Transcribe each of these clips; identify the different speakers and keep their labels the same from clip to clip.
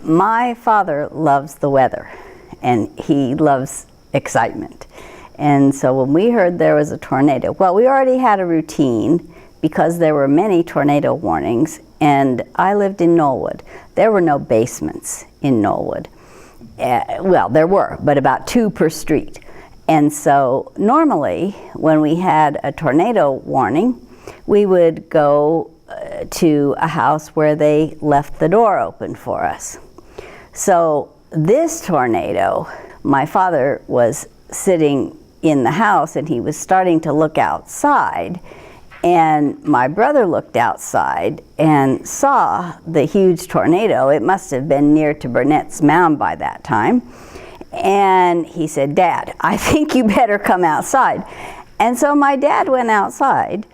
Speaker 1: My father loves the weather, and he loves excitement. And so when we heard there was a tornado, well, we already had a routine because there were many tornado warnings, and I lived in Knollwood. There were no basements in Knollwood. Well, there were, but about 2 per street. And so normally when we had a tornado warning, we would go to a house where they left the door open for us. So this tornado, my father was sitting in the house and he was starting to look outside, and my brother looked outside and saw the huge tornado. It must have been near to Burnett's Mound by that time. And he said, "Dad, I think you better come outside." And so my dad went outside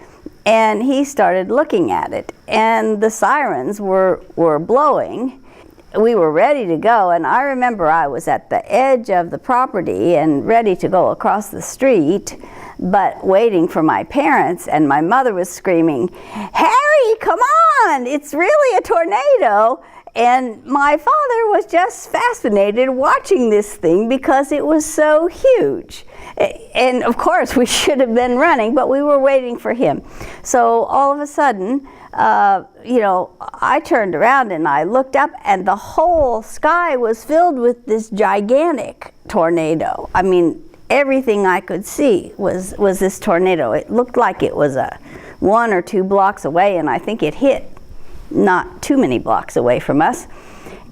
Speaker 1: and he started looking at it, and the sirens were blowing. We were ready to go, and I remember I was at the edge of the property and ready to go across the street, but waiting for my parents, and my mother was screaming, "Harry, come on, it's really a tornado." And my father was just fascinated watching this thing because it was so huge. And of course we should have been running, but we were waiting for him. So all of a sudden, I turned around and I looked up, and the whole sky was filled with this gigantic tornado. I mean, everything I could see was this tornado. It looked like it was 1 or 2 blocks away, and I think it hit not too many blocks away from us.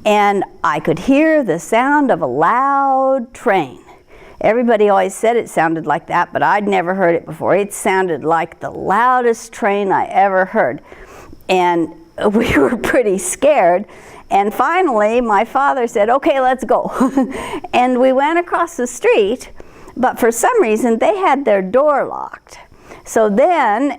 Speaker 1: And I could hear the sound of a loud train. Everybody always said it sounded like that, but I'd never heard it before. It sounded like the loudest train I ever heard. And we were pretty scared. And finally, my father said, "Okay, let's go." And we went across the street, but for some reason, they had their door locked. So then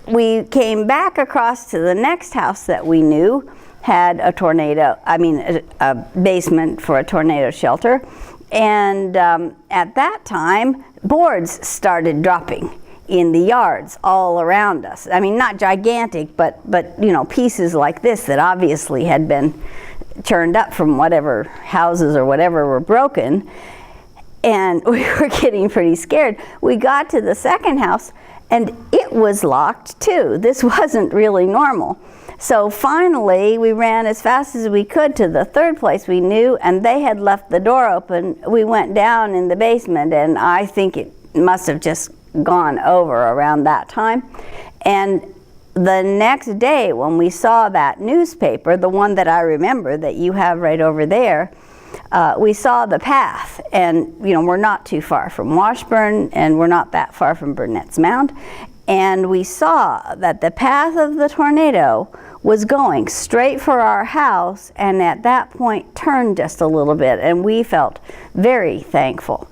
Speaker 1: we came back across to the next house that we knew had a tornado, a basement for a tornado shelter. And at that time, boards started dropping in the yards all around us. I mean, not gigantic, but pieces like this that obviously had been churned up from whatever houses or whatever were broken. And we were getting pretty scared. We got to the second house, and it was locked too. This wasn't really normal. So finally, we ran as fast as we could to the third place we knew, and they had left the door open. We went down in the basement, and I think it must have just gone over around that time. And the next day, when we saw that newspaper, the one that I remember that you have right over there, we saw the path, and we're not too far from Washburn, and we're not that far from Burnett's Mound, and we saw that the path of the tornado was going straight for our house, and at that point turned just a little bit, and we felt very thankful